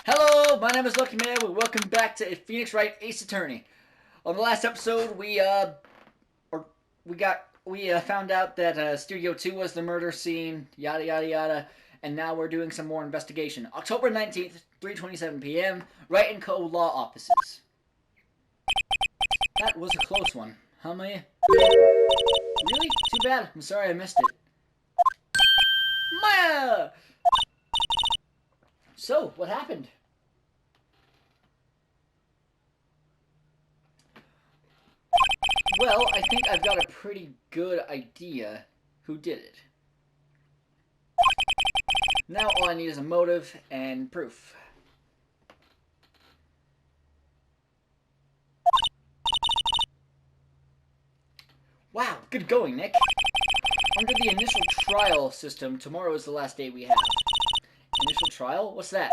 Hello, my name is Lucky Man. Welcome back to Phoenix Wright Ace Attorney. On the last episode, we found out that Studio 2 was the murder scene, yada yada yada, and now we're doing some more investigation. October 19th, 3:27 p.m., Wright and Co. law offices. That was a close one. How many? Really? Too bad. I'm sorry I missed it. Maya! So, what happened? Well, I think I've got a pretty good idea who did it. Now all I need is a motive and proof. Wow, good going, Nick. Under the initial trial system, tomorrow is the last day we have. Initial trial? What's that?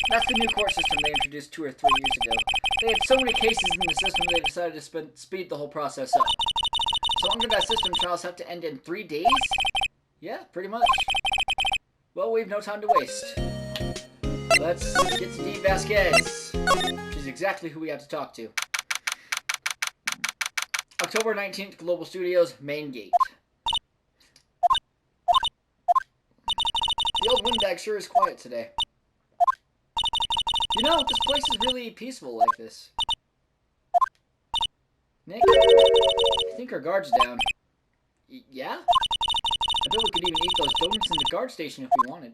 That's the new court system they introduced 2 or 3 years ago. They had so many cases in the system they decided to speed the whole process up. So under that system, trials have to end in 3 days? Yeah, pretty much. Well, we've no time to waste. Let's get to Dee Vasquez. She's exactly who we have to talk to. October 19th, Global Studios, main gate. The old windbag sure is quiet today. You know, this place is really peaceful like this. Nick, I think our guard's down. Yeah? I bet we could even eat those donuts in the guard station if we wanted.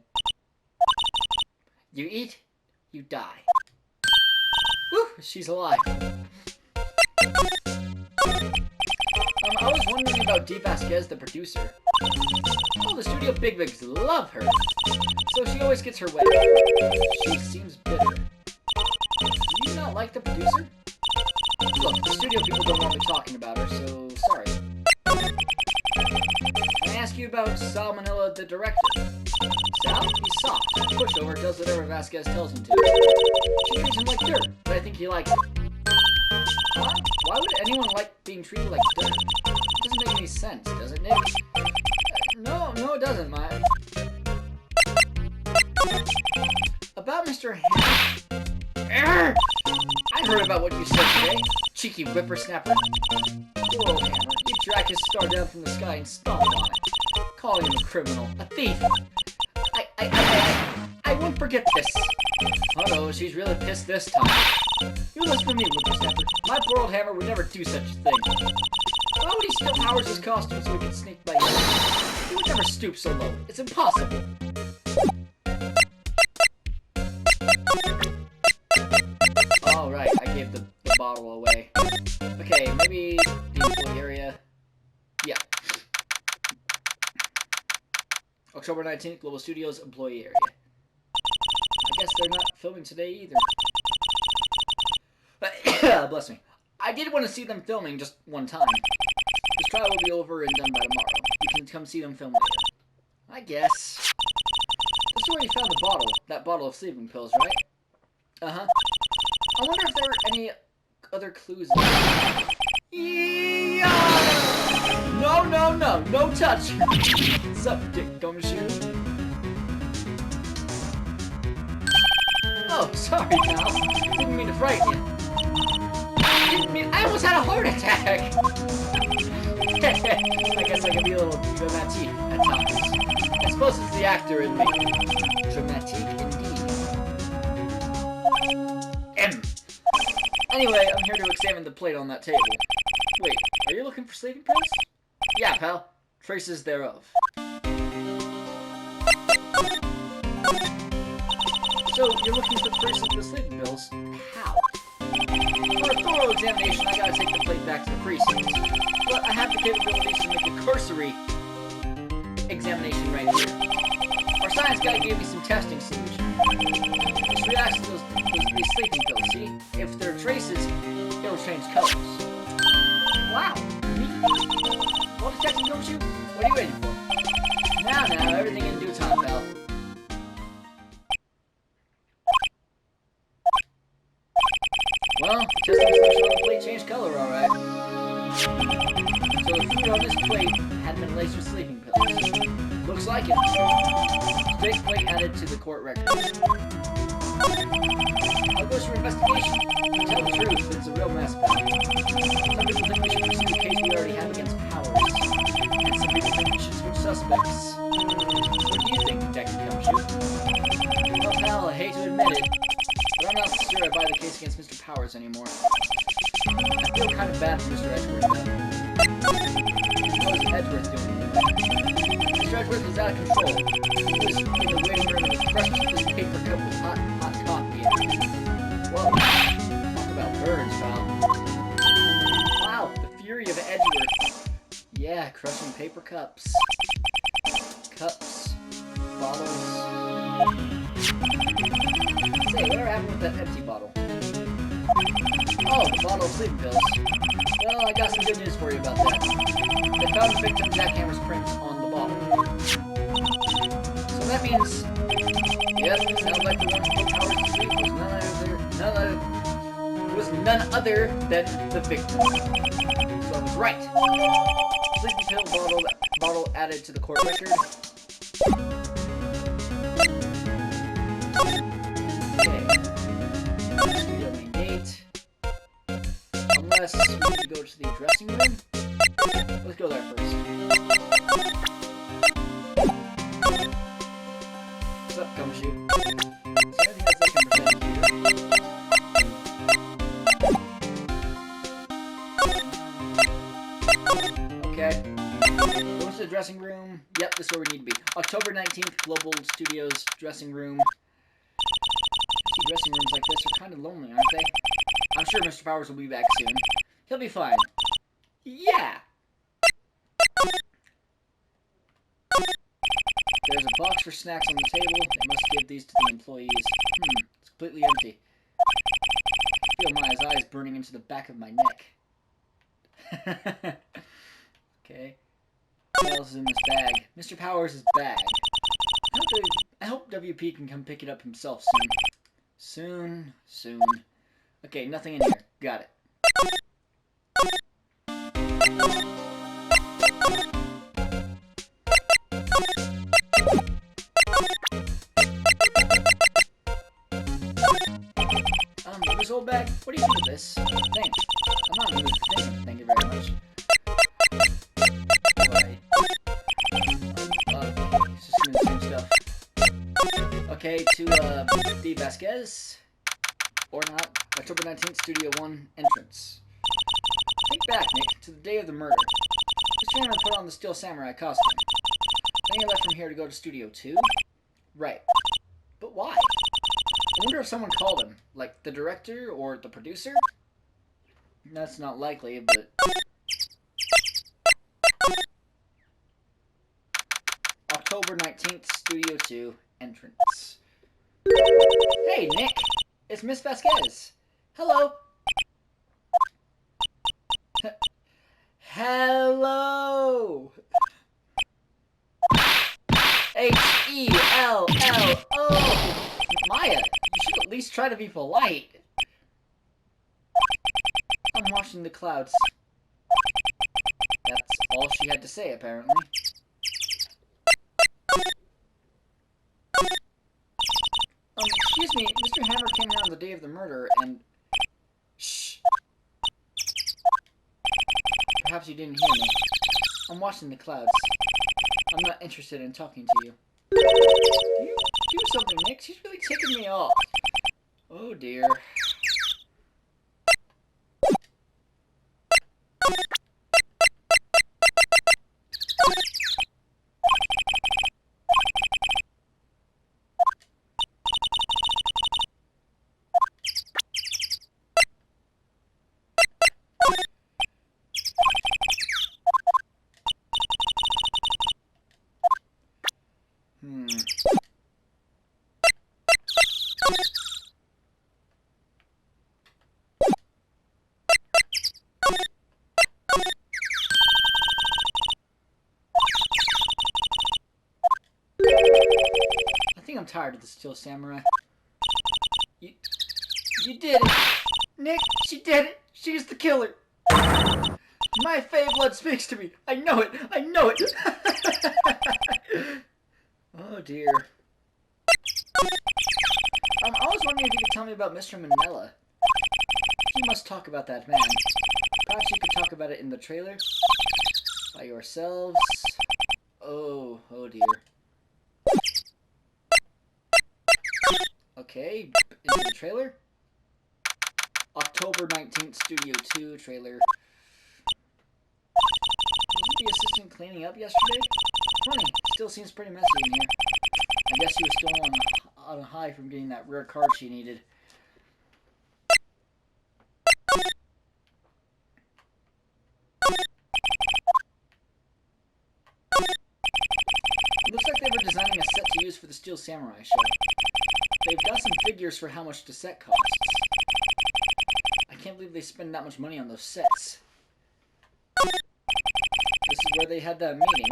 You eat, you die. Whew, she's alive. I was wondering about Dee Vasquez, the producer. Oh, the studio bigwigs love her. So she always gets her way. She seems bitter. Do you not like the producer? Look, the studio people don't want me talking about her, so sorry. Can I ask you about Salmonella, the director? Sal? He's soft. Pushover, does whatever Vasquez tells him to. She treats him like dirt, but I think he likes it. Huh? Why would anyone like being treated like dirt? It doesn't make any sense, does it, Nick? No, it doesn't, Maya. About Mr. Hammer. I heard about what you said today, cheeky whippersnapper. Poor old Hammer. You drag his star down from the sky and stomp on it. Calling him a criminal, a thief. I won't forget this. Uh-oh, she's really pissed this time. You listen to me, whippersnapper. My poor old Hammer would never do such a thing. Why would he steal Powers' costume so he could sneak by you? He would never stoop so low. It's impossible. Alright, I gave the bottle away. Okay, maybe the employee area. Yeah. October 19th, Global Studios employee area. I guess they're not filming today either. Bless me. I did want to see them filming just one time. This trial will be over and done by tomorrow. You can come see them film later. I guess. That's where you found the bottle. That bottle of sleeping pills, right? Uh-huh. I wonder if there were any other clues in there. Yeah! No touch! What's up, Dick Gumshoe? Oh, sorry, pal. Didn't mean to frighten you. I almost had a heart attack! I guess I can be a little dramatic at times. I suppose it's the actor in me. Dramatic indeed. Anyway, I'm here to examine the plate on that table. Wait, are you looking for sleeping pills? Yeah, pal. Traces thereof. So, you're looking for traces of the sleeping pills? How? For a thorough examination, I gotta take the plate back to the precinct. But I have the capabilities to make a cursory examination right here. Our science guy gave me some testing solution. This reacts to these sleeping pills, see? If there are traces, it'll change colors. Wow, neat. Well, detective, don't you? What are you waiting for? Now, everything in due time, pal. Well, testing solution on the plate changed color, alright. So the food on this plate had been laced with sleeping pills. Looks like it. Today's plate added to the court record. I'll go through investigation. To tell the truth, it's a real mess, pal. Some people think we should pursue the case we already have against Powers. And some people think we should switch suspects. What do you think, Detective Gumshoe? Well, pal, I hate to admit it, but I'm not sure I buy the case against Mr. Powers anymore. I feel kind of bad for Mr. Edgeworth, though. What was Edgeworth doing? Mr. Edgeworth was out of control. He was in the waiting room and he crushed this paper cup with hot coffee in it. Well, talk about birds, pal. Wow, the fury of Edgeworth. Yeah, crushing paper cups. Cups. Bottles. Say, whatever happened with that empty bottle? Oh, the bottle of sleeping pills. Well, I got some good news for you about that. They found the victim jackhammer's prints on the bottle. So that means, yep, sounds like the one who put Powers to sleep was none other than the victim. So I was right. Sleeping pill bottle added to the court record. Okay. Studio main gate. Unless we need to go to the dressing room. Let's go there first. What's up, Gumshoe? Is there anything else I can present here? Okay. Go to the dressing room. Yep, this is where we need to be. October 19th, Global Studios dressing room. Dressing rooms like this are kind of lonely, aren't they? I'm sure Mr. Powers will be back soon. He'll be fine. Yeah! There's a box for snacks on the table. They must give these to the employees. It's completely empty. I feel my eyes burning into the back of my neck. Okay. What else is in this bag? Mr. Powers' bag. I hope WP can come pick it up himself soon. Soon. Okay, nothing in here. Got it. This old bag? What do you think of this? Thanks. I'm not in the mood for thinking. Thank you very much. Alright. It's just the same stuff. Okay, to, D. Vasquez. Or not. October 19th, Studio 1 entrance. Think back, Nick, to the day of the murder. Mr. Hammer put on the Steel Samurai costume. Then he left from here to go to Studio 2? Right. But why? I wonder if someone called him. Like, the director or the producer? That's not likely, but... October 19th, Studio 2 entrance. Hey, Nick! It's Miss Vasquez. Hello. Hello. H-E-L-L-O. Maya, you should at least try to be polite. I'm watching the clouds. That's all she had to say, apparently. Excuse me, Mr. Hammer came here on the day of the murder, and... Shh. Perhaps you didn't hear me. I'm watching the clouds. I'm not interested in talking to you. You do something, Nick. She's really ticking me off. Oh, dear. I'm tired of the Steel Samurai. You did it! Nick, she did it! She's the killer! My Fey blood speaks to me! I know it! I know it! Oh dear. I was wondering tell me about Mr. Manila. You must talk about that man. Perhaps you could talk about it in the trailer? By yourselves? Oh dear. Okay, into the trailer. October 19th, Studio 2 trailer. Wasn't the assistant cleaning up yesterday? Funny, still seems pretty messy in here. I guess she was still on a high from getting that rare card she needed. It looks like they were designing a set to use for the Steel Samurai show. They've got some figures for how much the set costs. I can't believe they spend that much money on those sets. This is where they had that meeting.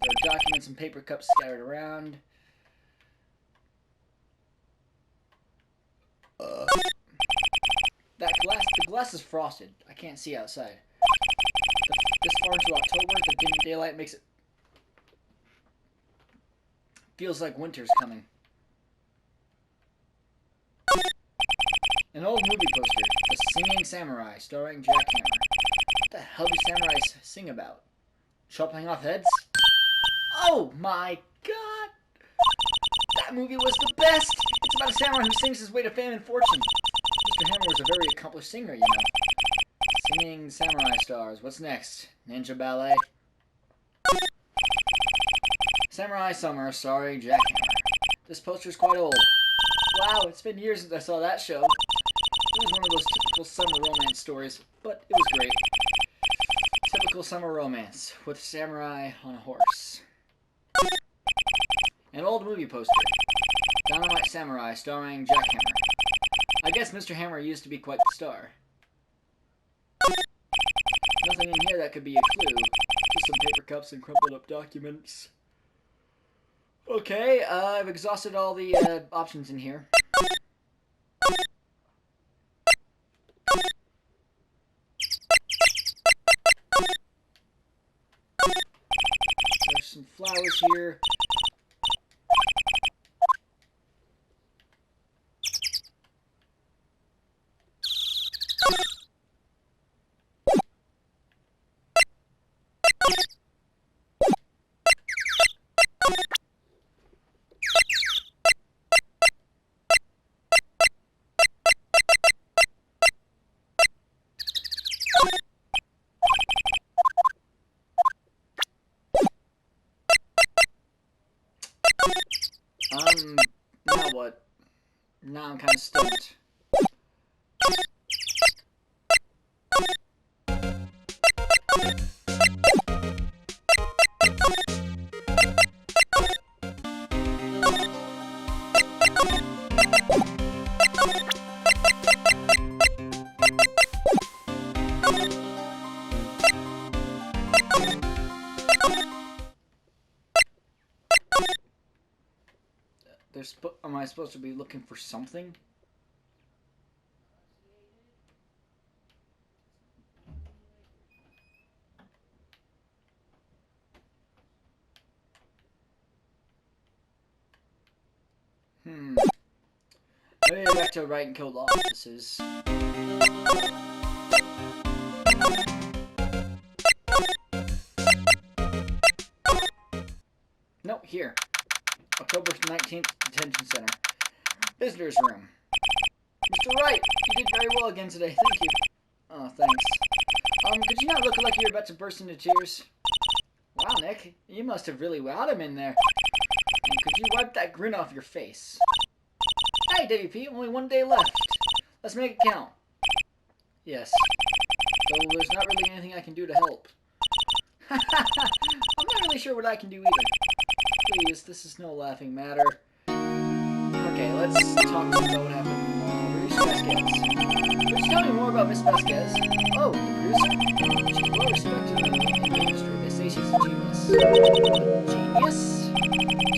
There are documents and paper cups scattered around. The glass is frosted. I can't see outside. This far into October, the dim daylight makes it... feels like winter's coming. An old movie poster, The Singing Samurai, starring Jack Hammer. What the hell do samurais sing about? Chopping off heads? Oh my god! That movie was the best! It's about a samurai who sings his way to fame and fortune. Mr. Hammer was a very accomplished singer, you know. Singing samurai stars. What's next? Ninja ballet? Samurai Summer, starring Jack Hammer. This poster's quite old. Wow, it's been years since I saw that show. It was one of those typical summer romance stories, but it was great. Typical summer romance, with a samurai on a horse. An old movie poster. Dynamite Samurai, starring Jack Hammer. I guess Mr. Hammer used to be quite the star. Nothing in here that could be a clue. Just some paper cups and crumpled up documents. Okay, I've exhausted all the options in here. There's some flowers here. Now what? Now I'm kind of stumped. Am I supposed to be looking for something? Maybe back to Wright and Code offices. No, here. October 19th, Detention Center. Visitor's room. Mr. Wright, you did very well again today. Thank you. Oh, thanks. Could you not look like you're about to burst into tears? Wow, Nick, you must have really wowed him in there. And could you wipe that grin off your face? Hey, WP, only one day left. Let's make it count. Yes. Though there's not really anything I can do to help. I'm not really sure what I can do either. Please, this is no laughing matter. Okay, let's talk about what happened. Producer Vasquez. Could you tell me more about Miss Vasquez? Oh, the producer? She's well respected in the industry. They say she's a genius. Genius?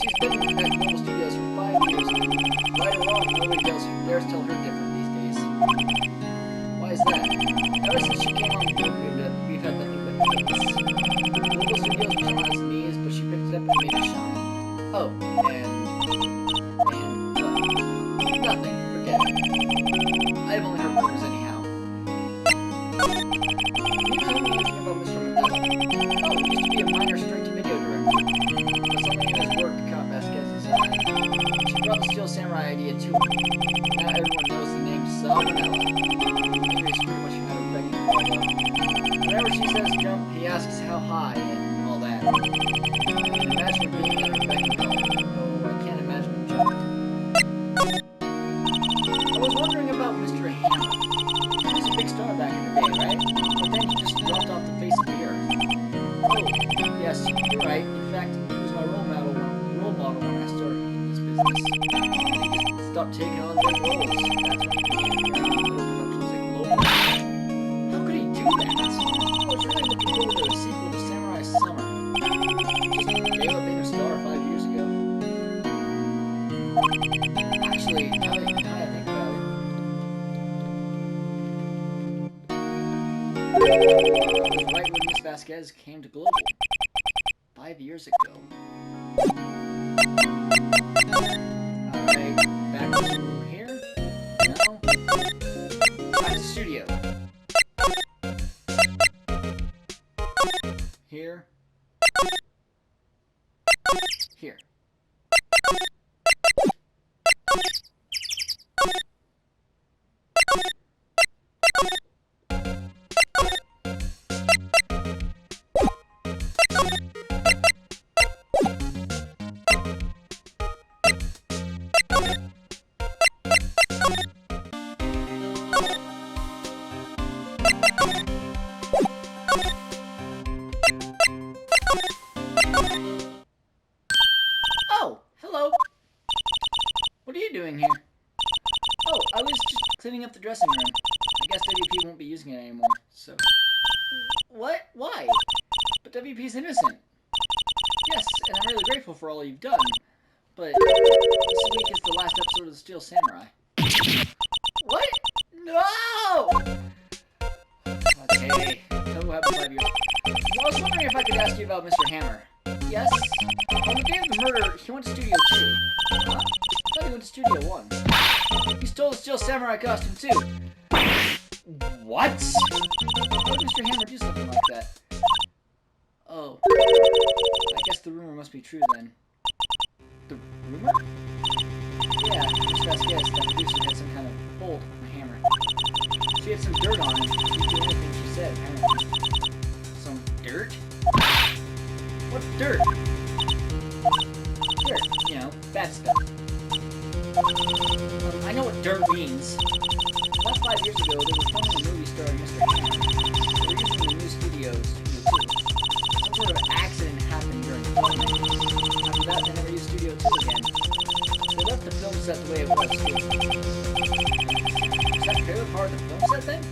She's been at Global Studios for 5 years. Right or wrong, nobody dares tell her different these days. Why is that? Ever since she came on board, we've had nothing but hits. Global Studios was on its knees, but she picked it up and made it shine. Oh, and what? Nothing. Forget dead. I've only heard rumors anyhow. Can you tell me anything about Mr. McDowell? Oh, he used to be a minor straight-to-video director. But something in his work caught Vasquez inside. She brought the Steel Samurai idea to him. Now everyone knows the name Salmonella. Maybe it's pretty much a matter of begging for it. Whenever she says jump, he asks how high and all that. I can imagine it being at her beck and call, though I can't imagine him jumping. I was wondering about Mr. Hammer. He was a big star back in the day, right? But then he just dropped off the face of the earth. Oh, yes, you're right. In fact, he was my role model when I started this business. He just stopped taking on big roles. That's when he began doing little productions like Global. How could he do that? I was really looking forward to a sequel to Samurai Summer. Just failed at being a star 5 years ago. Actually, now that I think about it, it was right when Miss Vasquez came to Global. 5 years ago. Alright, back to here? No? Back to studio. Here. Here. Oh, hello. What are you doing here? Oh, I was just cleaning up the dressing room. I guess WP won't be using it anymore, so... What? Why? But WP's innocent. Yes, and I'm really grateful for all you've done. But this week is the last episode of the Steel Samurai. What? No! Okay, tell me what happened 5 years ago. Well, I was wondering if I could ask you about Mr. Hammer. Yes? On the day of the murder, he went to Studio 2. Huh? I thought he went to Studio 1. He stole the Steel Samurai costume too. What? Why would Mr. Hammer do something like that? Oh. I guess the rumor must be true then. The rumor? Yeah, Miss Vasquez, that producer, had some kind of hold on Hammer. She had some dirt on him. She'd do anything she said, apparently. Some dirt? What's dirt? Dirt, you know, bad stuff. I know what dirt means. About 5 years ago, they were filming a movie starring Mr. Hammer. They were using the new studios, Studio 2. Some sort of accident happened during filming. After that, they never used Studio 2 again. They left the film set the way it was, too. Is that trailer part of the film set, then?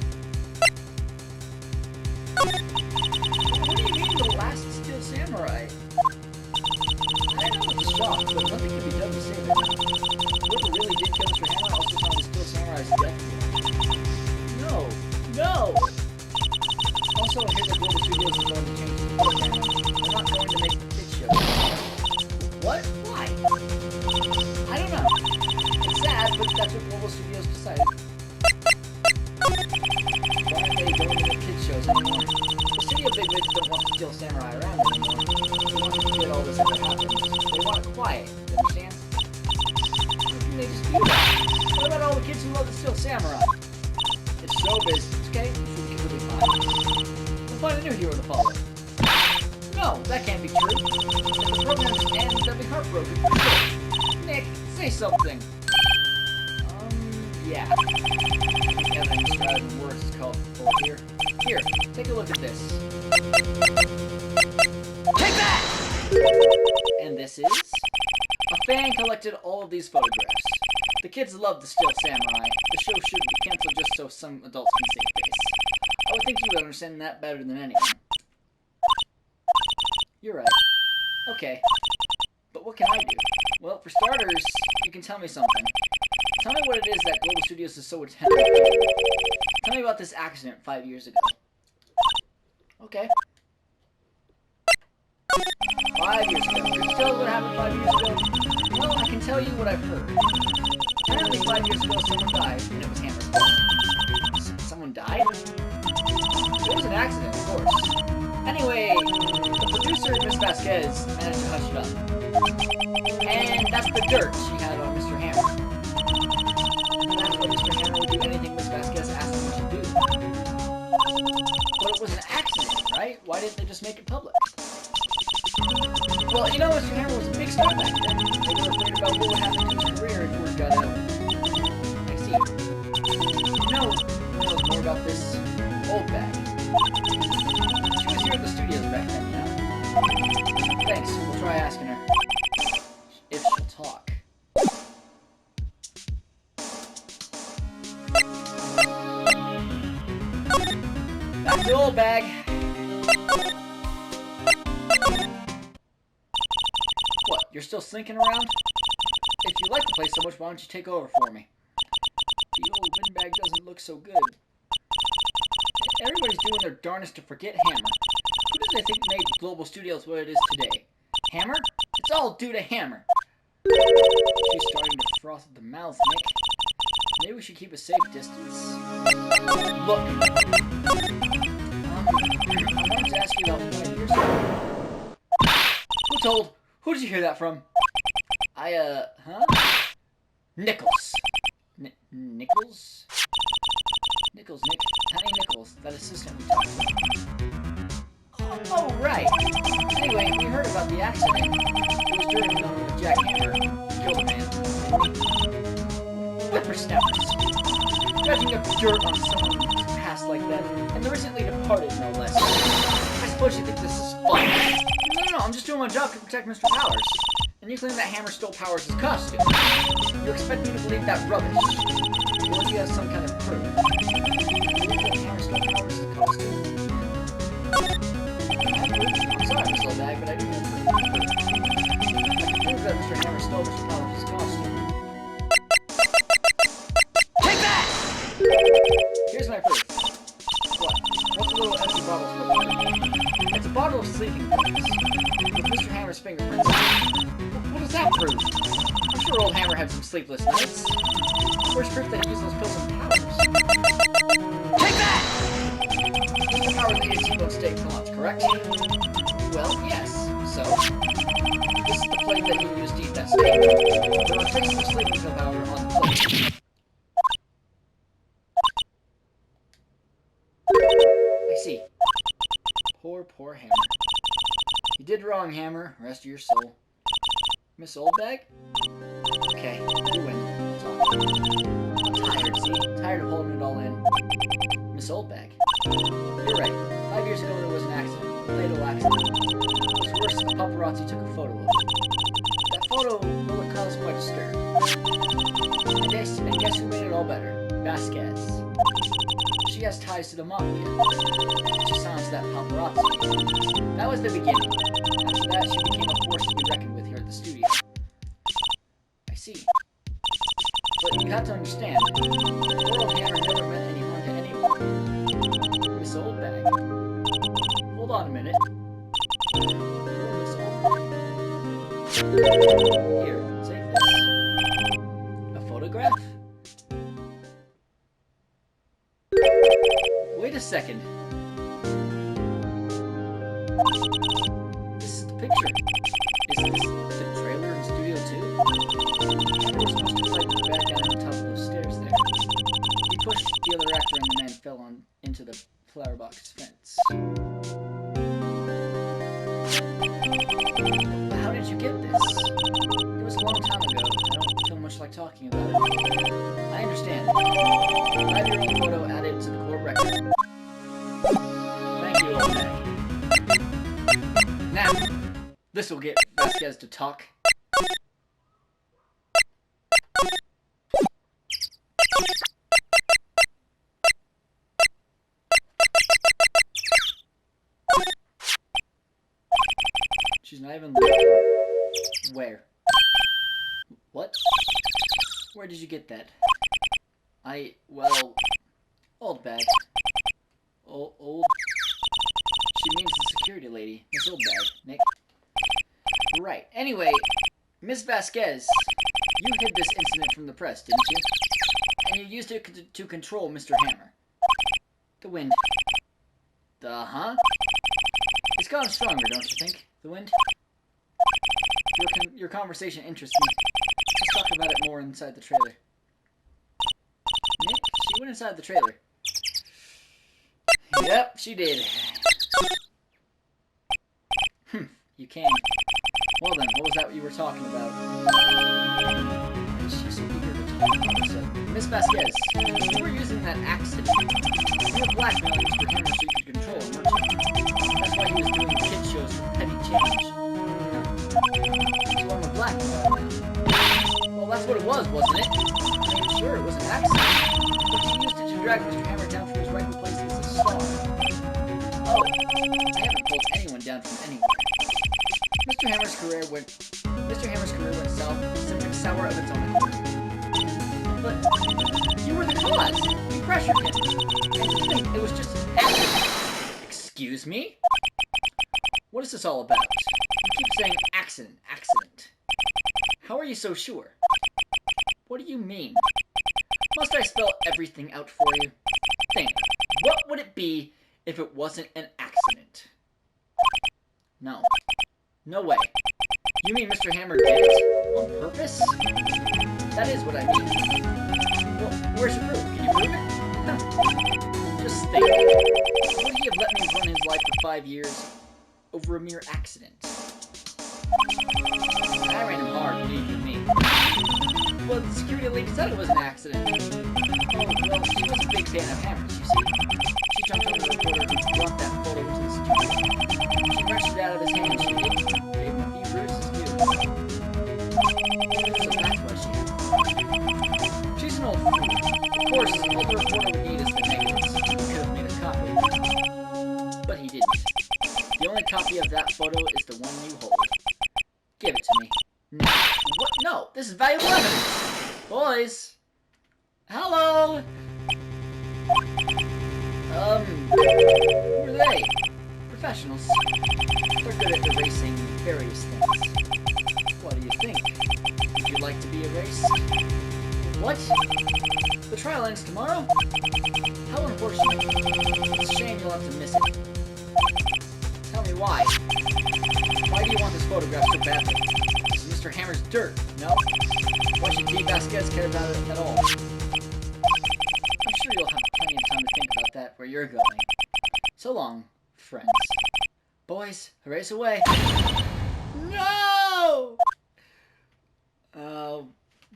What do you mean, the last Steel Samurai? I know it's a shock, but nothing can be done to save it. Whoever really did kill Mr. Hammer also found the Steel Samurai's death. No! No! Also, I hear that Global Studios is going to change the program. They're not going to make the kids show. What? Why? I don't know. It's sad, but that's what Global Studios decided. Why aren't they going to make kids shows anymore? The studio bigwigs don't want the Steel Samurai around anymore. They want to forget all this ever happens. They want it quiet, you understand? Why can they just do that? What about all the kids who love the Steel Samurai? It's showbiz, okay? It's really fine. We'll find a new hero to follow. No, that can't be true. If the program just ends, I'll be heartbroken for sure. Nick, say something. Yeah. Evidence rather than words is called for here. Here, take a look at this. Take that! And this is? A fan collected all of these photographs. The kids love the Steel Samurai. The show should be canceled just so some adults can save face. I would think you would understand that better than anyone. You're right. Okay. But what can I do? Well, for starters, you can tell me something. Tell me what it is that Global Studios is so intent on doing. Tell me about this accident 5 years ago. Okay. 5 years ago. Could you tell us what happened 5 years ago? Well, I can tell you what I've heard. Apparently 5 5 years ago, someone died, and it was Hammer's fault. Someone died? It was an accident, of course. Anyway, the producer, Miss Vasquez, managed to hush it up. And that's the dirt she had on Mr. Hammer. That's why Mr. Hammer would do anything Miss Vasquez asked him to do. But it was an accident, right? Why didn't they just make it public? Well, you know, Mr. Hammer was a big star back then. They were afraid about what would happen to his career if word got out. I see. You know more about this old bag. She was here at the studios back then, you know? Thanks. We'll try asking her. If she'll talk. Back to the old bag. What, you're still slinking around? If you like the place so much, why don't you take over for me? The old windbag doesn't look so good. Everybody's doing their darnest to forget Hammer. Who does they think made Global Studios what it is today? Hammer? It's all due to Hammer. She's starting to froth at the mouth, Nick. Maybe we should keep a safe distance. Look. I wanted to ask you about 5 years ago. Who did you hear that from? Huh? Nichols. Nichols? Nichols, Nick. Honey Nichols, that assistant we talked about. Oh, right. Anyway, we heard about the accident. It was during filming with Jack Hammer. Killed a man. Whippersnappers. Dredging up dirt on someone's past like that, and the recently departed, no less. I suppose you think this is fun. No, I'm just doing my job to protect Mr. Powers. And you claim that Hammer stole Powers' costume. You expect me to believe that rubbish? Or do you have some kind of proof? You believe that Hammer stole Powers' costume? I'm sorry, Miss Oldbag, but I do have proof. I can prove that Mr. Hammer stole Mr. Powers' costume. Take that! Here's my proof. What? What's the little empty bottle supposed to be? It's a bottle of sleeping pills. With Mr. Hammer's fingerprints. What does that prove? I'm sure old Hammer had some sleepless nights. Where's proof that he used those pills on Powers? Take that! Mr. Powers ate a T-bone steak for lunch, correct? Well, yes. So, this is the plate that he used to eat that steak. There are traces of sleeping pill powder on the plate. I see. Poor Hammer. You did wrong, Hammer. Rest of your soul. Miss Oldbag? Okay, you win. We'll talk. I'm tired, see? Tired of holding it all in. Miss Oldbag. You're right. 5 years ago there was an accident. A fatal accident. It was worse than the paparazzi took a photo of. That photo will have caused quite a stir. And guess who made it all better? Vasquez. She has ties to the mafia. She silenced that paparazzi. That was the beginning. After that, she became a force to be reckoned with here at the studio. I see. But you have to understand, poor old Hammer never meant any harm to anyone. Miss Oldbag. Hold on a minute. Miss Oldbag. Here, take this. A photograph? Wait a second. This is the picture. Is this the trailer in Studio 2? Hammer was supposed to fight with the bad guy on top of those stairs there. He pushed the other actor and the man fell into the flower box fence. But how did you get this? It was a long time ago. I don't feel much like talking about it. I understand. 5-year-old photo added to the court record. Thank you, old man. Now, this will get Vasquez to talk. She's not even looking. Where? What? Where did you get that? Well, old bag. Old. She means the security lady, Miss Oldbag, Nick. Right. Anyway, Miss Vasquez, You hid this incident from the press, didn't you? And you used it to control Mr. Hammer. The wind. Huh? It's gotten stronger, don't you think? The wind? Your conversation interests me. Let's talk about it more inside the trailer. Nick, she went inside the trailer. Yep, she did. You can. Well then, what was that you were talking about? She's so eager to talk about herself. Miss Vasquez, you were using that accident. You were blackmailing Mr. Hammer so you could control him, weren't you? That's why he was doing kid shows for petty change. So I'm a blackmailer. Well, that's what it was, wasn't it? I mean, sure, it was an accident. But you used it to drag Mr. Hammer down from his rightful place as a star. Oh, I haven't pulled anyone down from anywhere. Mr. Hammer's career went sour of its own accord. But you were the cause. You pressured him. And you think it was just an accident. Excuse me? What is this all about? You keep saying accident. How are you so sure? What do you mean? Must I spell everything out for you? Think. What would it be if it wasn't an accident? No. No way. You mean Mr. Hammer did it? On purpose? That is what I mean. Well, where's your proof? Can you prove it? Just think. Would he have let me run his life for 5 years over a mere accident? I ran him hard, believe you me. Well, the security lady said it was an accident. Oh, well, she was a big fan of Hammers, you see. She jumped on the reporter who brought that photo to the studio. She wrenched it out of his hand and she gave him a few bruises, too. So that's why she had it. She's an old fool. Of course, all the reporter would need is the negatives. He could have made a copy. But he didn't. The only copy of that photo is the one you hold. Give it to me. No. What? No, this is valuable evidence. Boys. Hello. Who are they? Professionals. They're good at erasing various things. What do you think? Would you like to be erased? What? The trial ends tomorrow? How unfortunate. It's a shame you'll have to miss it. Tell me why. Why do you want this photograph so badly? This is Mr. Hammer's dirt, no? Why should D. Vasquez care about it at all? I'm sure you'll have plenty of time to think about that where you're going. So long, friends. Boys, erase away. No!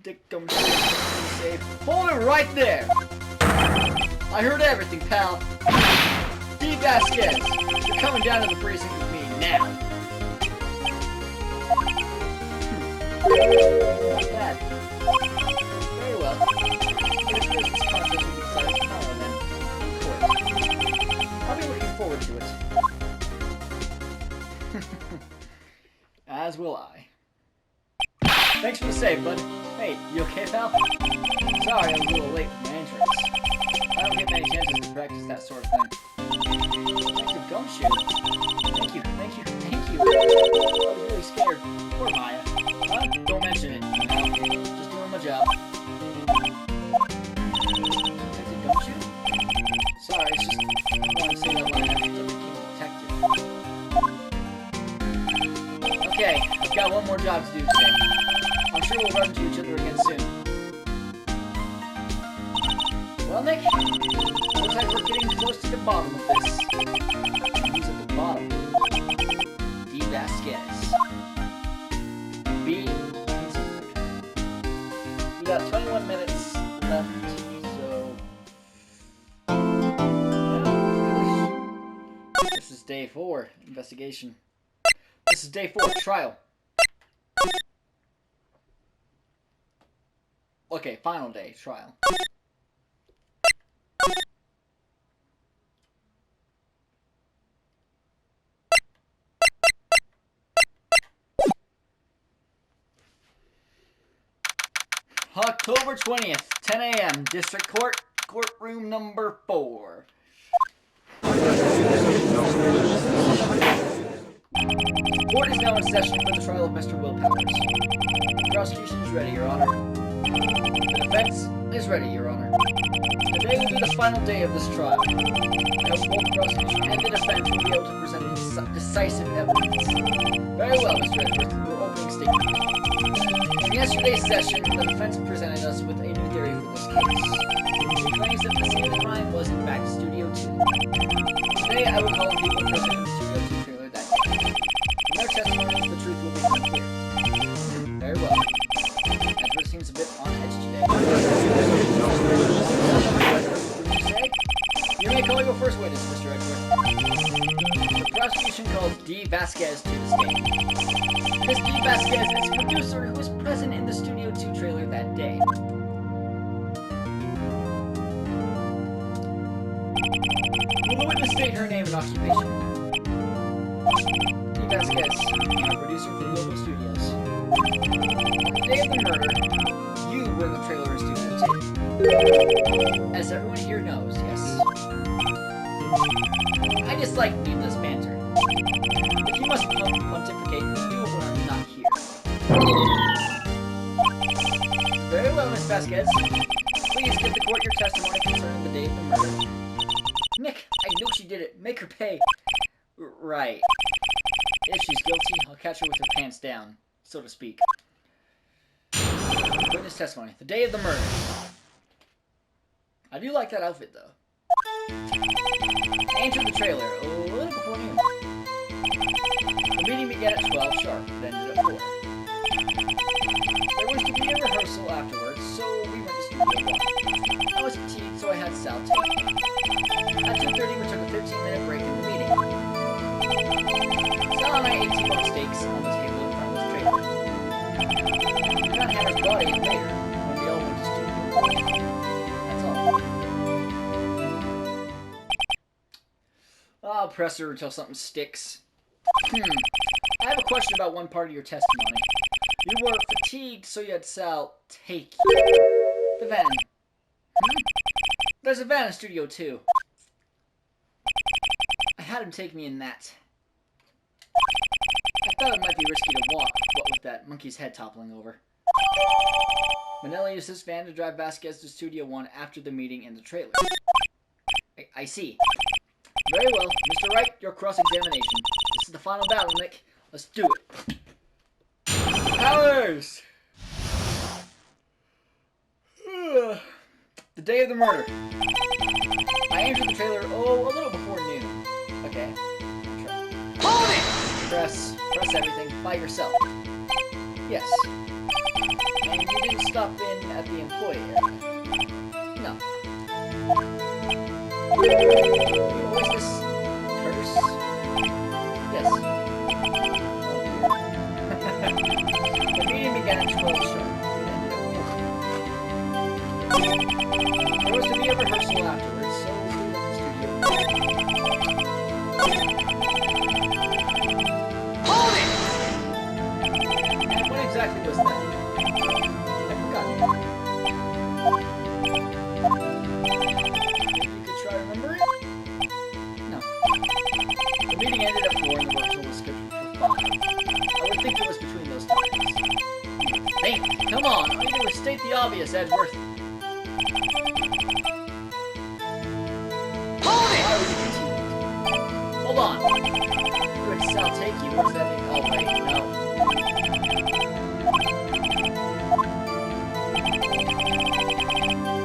Dick don't say. Hold it right there! I heard everything, pal. D. Vasquez, you're coming down to the precinct with me now. Not bad. Very well. It appears this contest will be decided tomorrow then. In court. I'll be looking forward to it. As will I. Thanks for the save, bud. Hey, you okay, pal? Sorry, I was a little late for my entrance. I don't get many chances to practice that sort of thing. Detective Gumshoe. Thank you. I was really scared. Poor Maya. Huh? Don't mention it. No, just doing my job. Detective Gumshoe? Sorry, it's just I wanted to say that line after you became a detective. Okay, I've got one more job to do today. I'm sure we'll run into each other again soon. Well, Nick, looks like we're getting close to the bottom of this. Who's at the bottom? D. Vasquez. B. Continued. We got 21 minutes left, so... This is day 4, investigation. This is day 4, trial. Okay, final day, trial. October 20th, 10 a.m., District Court, courtroom number 4. Court is now in session for the trial of Mr. Willpowers. The prosecution is ready, Your Honor. The defense is ready, Your Honor. Today will be the final day of this trial. I hope both the prosecution and the defense will be able to present decisive evidence. Very well, Mr. Edwards, your opening statement. In yesterday's session, the defense presented us with a new theory for this case. She claims that the scene of the crime was, in fact, Studio 2. Today, I will call on people present in the Studio 2 trailer that day. From their testimonies, the truth will become clear. Very well. Edward seems a bit on edge today. You may call your first witness, Mr. Edward. The prosecution calls D. Vasquez to the stand. Miss D. Vasquez is a producer who was present in the Studio 2 trailer that day. Will the witness state her name and occupation? D. Vasquez, I'm a producer for Global Studios. On the day of the murder, you were in the trailer in Studio 2. As everyone here knows, yes. I dislike needless banter. If you must pontificate, do it when I'm not here. Very well, Miss Vasquez. Please give the court your testimony concerning the day of the murder. Nick, I know she did it. Make her pay. Right. If she's guilty, I'll catch her with her pants down, so to speak. Witness testimony. The day of the murder. I do like that outfit, though. I entered the trailer a little before noon. The meeting began at 12 sharp, then ended at 4. There was to be a rehearsal afterwards, so we went to Studio 1. I was fatigued, so I had Sal take me. At 2:30, we took a 15-minute break in the meeting. Sal and I ate T-bone steaks on the table in front of the trailer. We got Hammer's body in later, when we all went to Studio 1. That's all. I'll press her until something sticks. I have a question about one part of your testimony. You were fatigued, so you had Sal take you. The van. There's a van in Studio 2. I had him take me in that. I thought it might be risky to walk, what with that monkey's head toppling over. Manelli used this van to drive Vasquez to Studio 1 after the meeting in the trailer. I see. Very well. Mr. Wright, your cross-examination. This is the final battle, Nick. Let's do it. Powers! The day of the murder. I entered the trailer, a little before noon. Okay. Hold it! Press everything by yourself. Yes. And you didn't stop in at the employee area. No. You always this curse? Yes. The meeting began at 12 sharp. There was to be a rehearsal afterwards, so we went to Studio 1. Hold it! And what exactly was that? I forgot. You could try remembering? No. The meeting ended at 4 and the rehearsal was scheduled for 5. I would think it was between those times. Think! Come on! All you do is state the obvious, Edgeworth. Hold on. You had Sal take you. What does that mean? Oh, wait, no.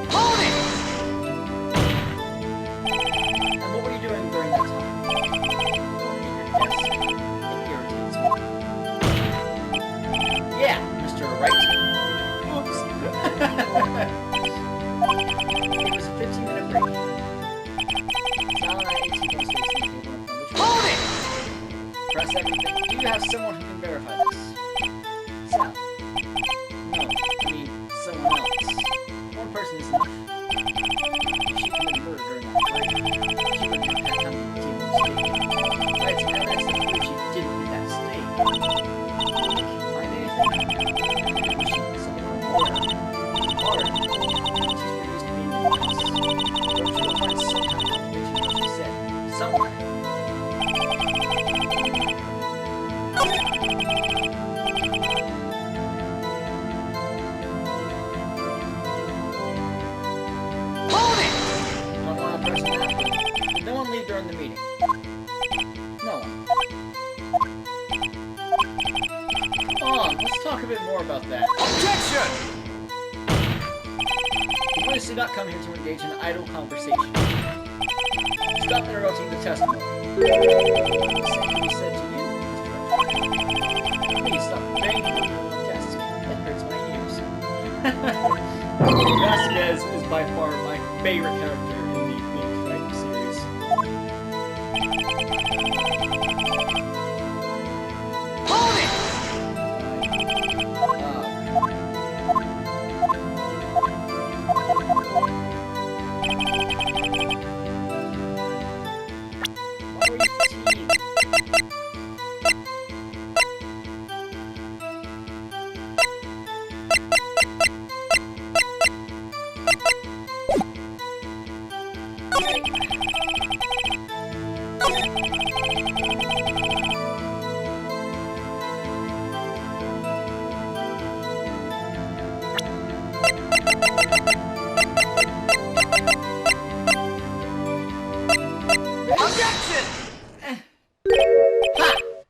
Hold it! And what were you doing during that time? Going to your desk. It irritates me. Yeah, Mr. Wright. Oops. It was a 15-minute break. Sal and I ate T-bone steaks in the table in front of the trailer. Hold it! Press everything. Do you have someone who can verify this? Sal. No, I mean, someone else. One person is enough. She committed murder during that break. She would have had time to eat T-bone steak. I had some evidence that proved she didn't eat that steak. Find anything? Maybe she put something on water. Water. She's pretty used to being in the house. Or she'll find some kind of confirmation of what she said. Somewhere. press that button. Did no one leave during the meeting? No one. Come on, let's talk a bit more about that. Objection! The witness did not come here to engage in idle conversation. Stop interrupting the testimony. What can be said to you, Mr. Wright? Please stop banging on the desk. It hurts my ears. Vasquez is by far my favorite character in the Big Fight series. Hold it!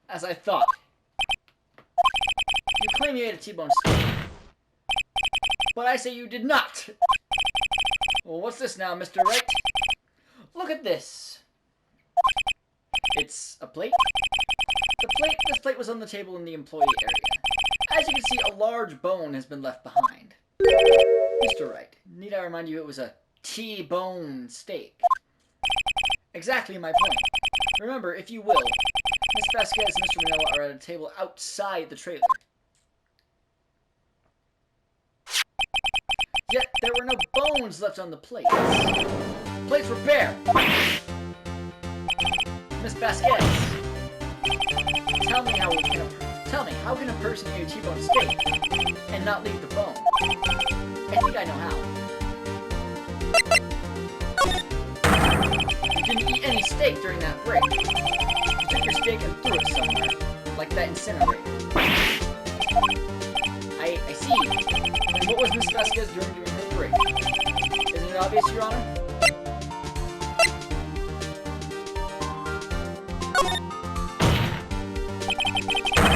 As I thought. You claim you ate a T-bone steak. But I say you did not! Well, what's this now, Mr. Wright? Look at this! It's a plate? This plate was on the table in the employee area. As you can see, a large bone has been left behind. Mr. Wright, need I remind you it was a T-bone steak? Exactly my point. Remember, if you will, Miss Vasquez and Mr. Manila are at a table outside the trailer. Yet there were no bones left on the plates. Plates were bare. Miss Vasquez, tell me how can a person eat a T-bone steak and not leave the bone? I think I know how. You didn't eat any steak during that break. You took your steak and threw it somewhere, like that incinerator. I see. And what was Miss Vasquez doing during her break? Isn't it obvious, Your Honor?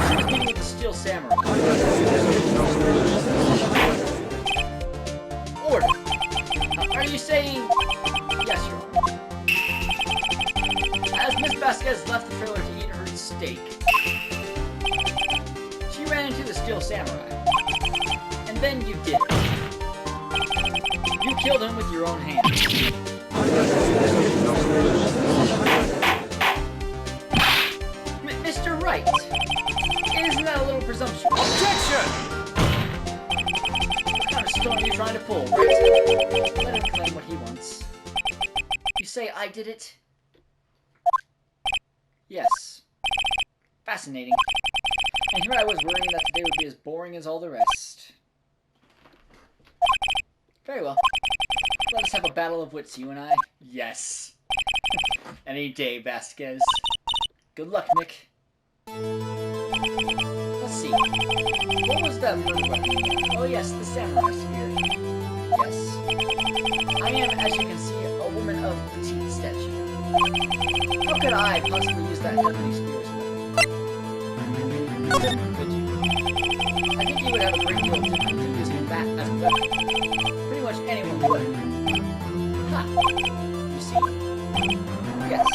She was meeting with the Steel Samurai. Order. Are you saying... Yes, Your Honor. As Miss Vasquez left the trailer to eat her steak, she ran into the Steel Samurai. And then you did it. You killed him with your own hands. Mr. Wright, isn't that a little presumptuous? Objection! What kind of stunt are you trying to pull, Wright? Let him claim what he wants. You say I did it? Yes. Fascinating. And here I was worrying that today would be as boring as all the rest. Very well. Let us have a battle of wits, you and I. Yes. Any day, Vasquez. Good luck, Nick. Let's see. What was that murder weapon? Oh yes, the samurai spear. Yes. I am, as you can see, a woman of petite stature. How could I possibly use that ebony spear as a weapon? Could you? I think you would have a great deal of difficulty using that as a weapon. Pretty much anyone would. Ha! You see? Yes.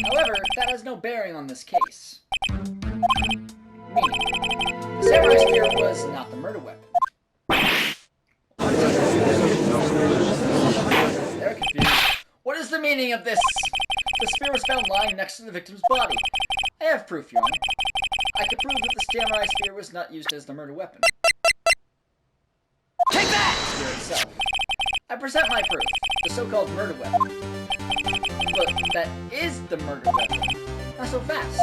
However, that has no bearing on this case. Meaning, the samurai spear was not the murder weapon. They're confused. What is the meaning of this? The spear was found lying next to the victim's body. I have proof, Your Honor. I could prove that the samurai spear was not used as the murder weapon. Take that! The spear itself. I present my proof, the so-called murder weapon. But that is the murder weapon. Not so fast.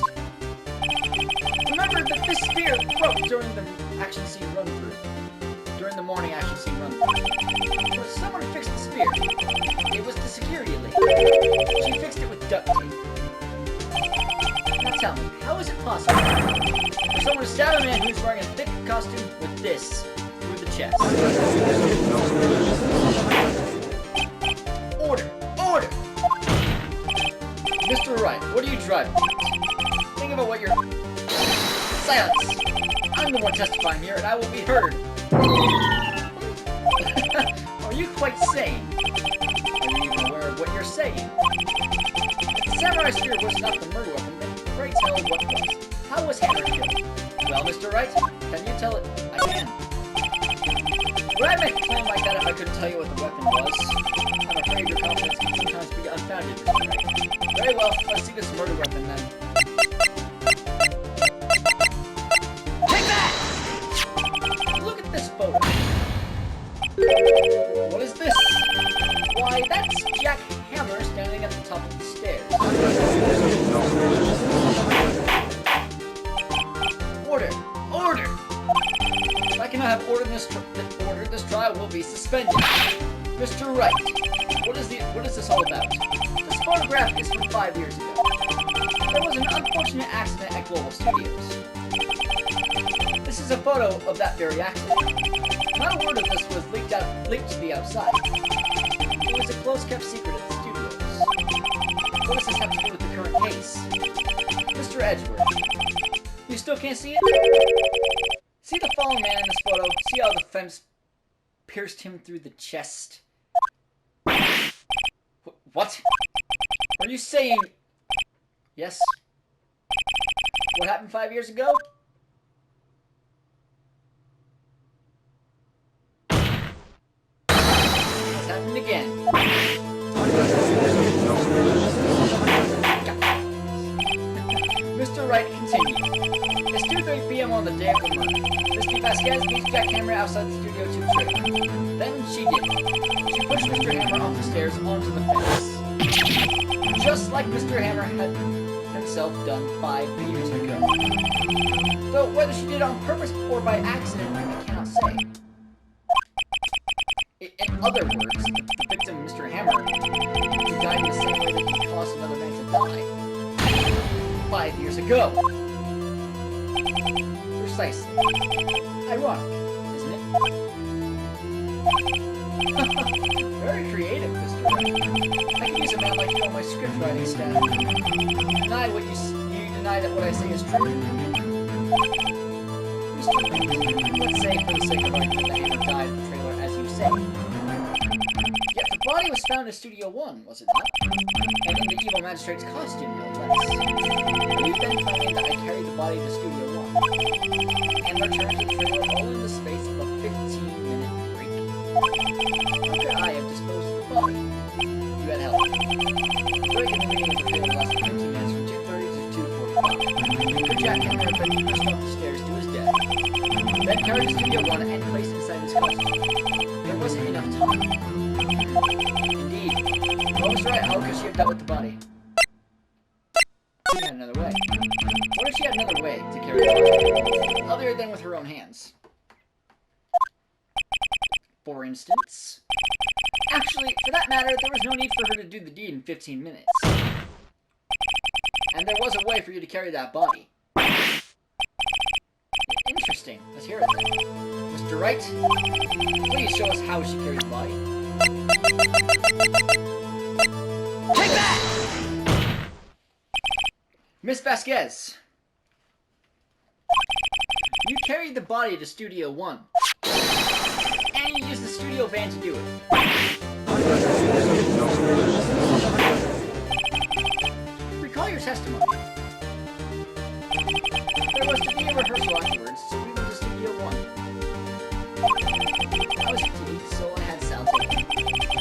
Remember that this spear broke during the action scene run-through. During the morning action scene run-through. But someone fixed the spear. It was the security lady. She fixed it with duct tape. Now tell me, how is it possible for someone to stab a man who's wearing a thick costume with this through the chest? Order! Order! testify here and I will be heard. Are you quite sane? Are you even aware of what you're saying? If the samurai spear was not the murder weapon, then pray tell what was. How was Hammer killed? Well, Mr. Wright, can you tell it? I can. Would I make a claim like that if I couldn't tell you what the weapon was? I'm afraid your confidence can sometimes be unfounded, Mr. Wright. Very well, let's see this murder weapon then. Take that! Look at this photo. What is this? Why, that's Jack Hammer standing at the top of the stairs. Order! Order! If I cannot have ordered this trial will be suspended. Mr. Wright, what is this all about? This photograph is from 5 years ago. There was an unfortunate accident at Global Studios. This is a photo of that very accident. Not a word of this was leaked to the outside. It was a close-kept secret at the studios. What does this have to do with the current case? Mr. Edgeworth, you still can't see it? See the fallen man in this photo? See how the fence pierced him through the chest? What? Are you saying... Yes? What happened 5 years ago? It's happened again. Mr. Wright continued. It's 2:30 p.m. on the day of the murder. Mr. Vasquez meets Jack Hammer outside the studio 2 trailer. Then she did it. She pushed Mr. Hammer off the stairs onto the fence. Just like Mr. Hammer had himself done 5 years ago. Though whether she did it on purpose or by accident, I cannot say. In other words, the victim, Mr. Hammer, who died in the same way that he caused another man to die 5 years ago. Precisely. Ironic, isn't it? Very creative, Mr. Wright. I could use a man like you on my script writing staff. You deny that what I say is true? Mr. Wright, let's say for the sake of argument that Hammer died in the trailer as you say. Yet the body was found in Studio 1, was it not? And in the evil magistrate's costume, no less. Are you then claiming that I carried the body to Studio 1 and returned to the trailer all in the space of a 15-minute break? How could I have disposed of the body? You had help. The break in the meeting of the trailer lasted 15 minutes from 2:30 to 2:45. Could Jack Hammer have been pushed up the stairs to his death, then carried to Studio 1 and placed inside his costume? There wasn't enough time. Indeed. What was right? How could she have dealt with the body? She had another way. What if she had another way to carry the body, other than with her own hands? For instance? Actually, for that matter, there was no need for her to do the deed in 15 minutes. And there was a way for you to carry that body. Interesting. Let's hear it then. Mr. Wright, please show us how she carried the body. Take that! Miss Vasquez, you carried the body to Studio 1. And you used the studio van to do it. Recall your testimony. There was to be a rehearsal afterwards, so we went to Studio 1. I was fatigued, so I had Sal take me.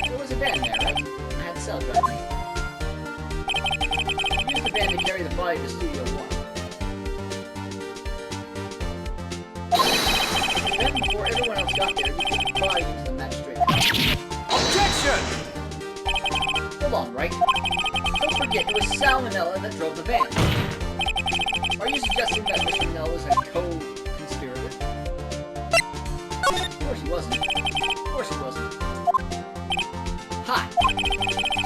There was a van there, right? I had Sal drive me. I used the van to carry the body to Studio 1. Then, before everyone else got there, you put the body into the magistrate. Objection! Hold on, right? Don't forget, it was Sal Manella that drove the van. Are you suggesting that Mr. Manella was a co-conspirator? Of course he wasn't. Of course he wasn't. Hi!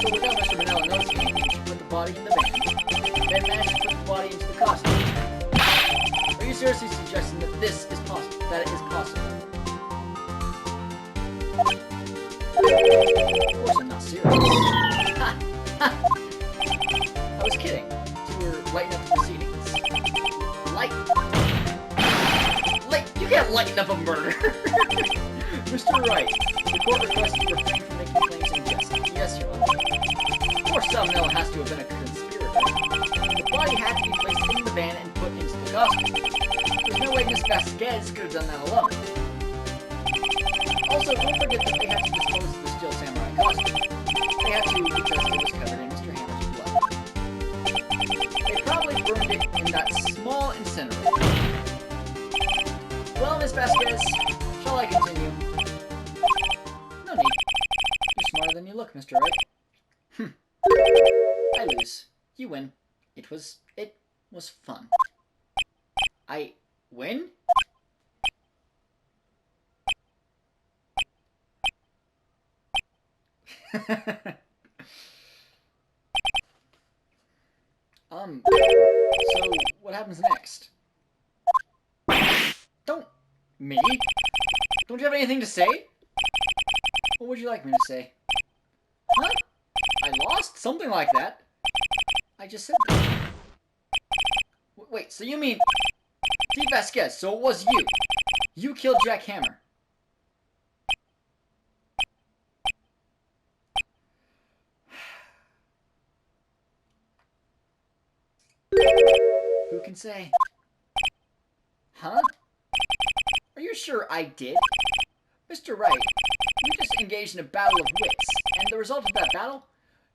So without Mr. Manella noticing anything, she put the body in the van, then managed to put the body into the costume. Are you seriously suggesting that this is possible? That it is possible? Of course I'm not serious. Ha! Ha! I was kidding. You were lighting up the proceedings. Light? You lighten up a murder. Mr. Wright, the court requests you refrain from making claims in jest. Yes, Your Honor. Poor Salmonella has to have been a conspirator. The body had to be placed in the van and put into the costume. There's no way Miss Vasquez could have done that alone. Also, don't forget that they had to dispose of the Steel Samurai costume. They had to because it was covered in Mr. Hammer's blood. They probably burned it in that small incinerator. Well, Miss Vasquez, shall I continue? No need. You're smarter than you look, Mr. Wright. I lose. You win. It was fun. I win? So what happens next? Me? Don't you have anything to say? What would you like me to say? Huh? I lost? Something like that. I just said that. Wait, so you mean... Steve Vasquez, so it was you. You killed Jack Hammer. Who can say? Huh? Are you sure I did? Mr. Wright, you just engaged in a battle of wits, and the result of that battle,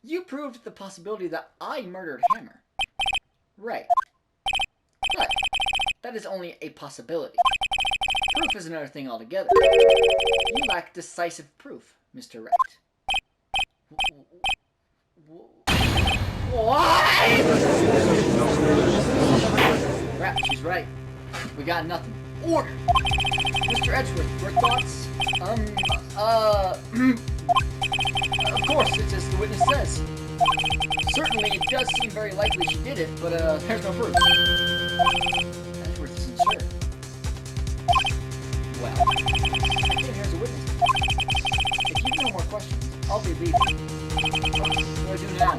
you proved the possibility that I murdered Hammer. Right. But that is only a possibility. Proof is another thing altogether. You lack decisive proof, Mr. Wright. What? Crap, she's right. We got nothing. Order! Mr. Edgeworth, your thoughts? Of course, it's as the witness says. Certainly, it does seem very likely she did it, but, there's no proof. Edgeworth isn't sure. Well, I came here as a witness. If you have no more questions, I'll be leaving. What do I do now?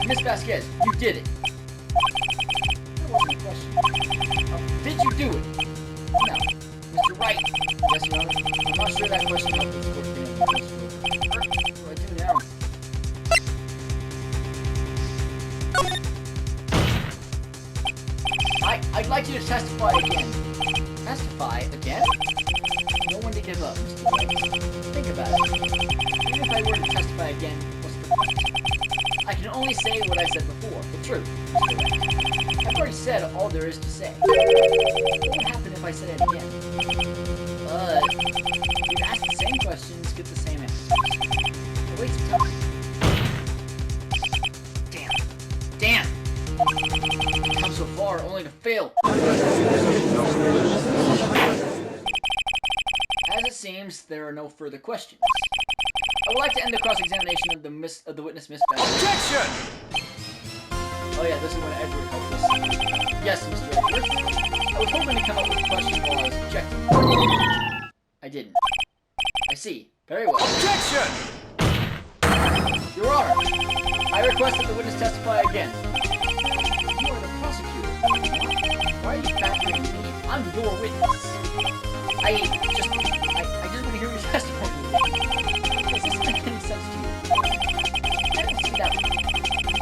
Miss Vasquez, you did it. That wasn't a question. Did you do it? No. Mr. Wright. Yes, Your Honor. I'm not sure that question helped this court stand. What do I do now? I'd like you to testify again. Testify again? No one to give up, Mr. Wright. Think about it. Even if I were to testify again, what's the point? I can only say what I said before, the truth. I've already said all there is to say. What would happen if I said it again? You'd ask the same questions, get the same answers. A waste of time. Damn! I've come so far, only to fail. As it seems, there are no further questions. I would like to end the cross-examination of the witness, Miss Beth. Objection! Oh yeah, this is when Edward helped us. Yes, Mr. Edward. I was hoping to come up with a question while I was objecting. I didn't. I see. Very well. Objection! Your Honor, I request that the witness testify again. You are the prosecutor. Why are you badgering me? I'm your witness. I just want to hear your testimony. Does this make any sense to you? I don't see that we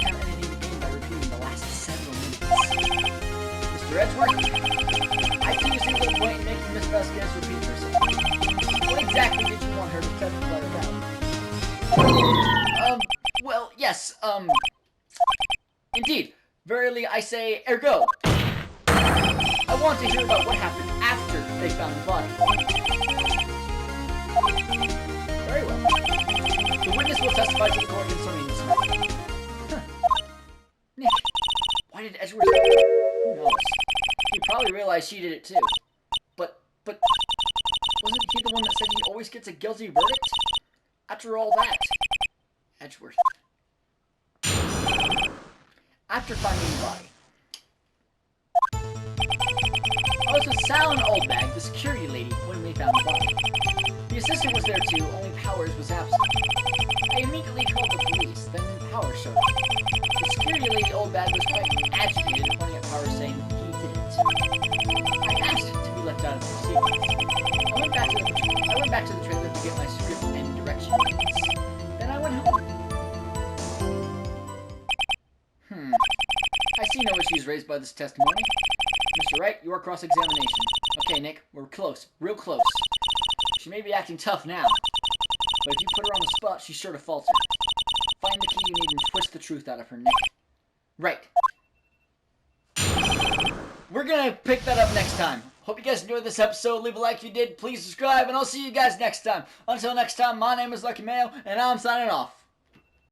have anything to gain by repeating the last several minutes. Mr. Edgeworth, I see you see the point in making Miss Vasquez repeat herself. What exactly did you want her to testify about? Well, yes, indeed. Verily, I say, ergo. I want to hear about what happened after they found the body. Very well. The witness will testify to the court concerning this matter. Huh. Nick, why did Edgeworth... Who knows? He probably realized she did it too. But... wasn't he the one that said he always gets a guilty verdict? After all that... Edgeworth. After finding the body. I was with Sal and Oldbag, the security lady, when we found the body. The assistant was there too, only Powers was absent. I immediately called the police, then Powers showed up. The security lady Oldbag was no issues raised by this testimony. Mr. Wright, you are cross-examination. Okay, Nick, we're close. Real close. She may be acting tough now, but if you put her on the spot, she's sure to falter. Find the key you need and twist the truth out of her, Nick. Right. We're gonna pick that up next time. Hope you guys enjoyed this episode. Leave a like if you did. Please subscribe, and I'll see you guys next time. Until next time, my name is Lucky Mayo, and I'm signing off.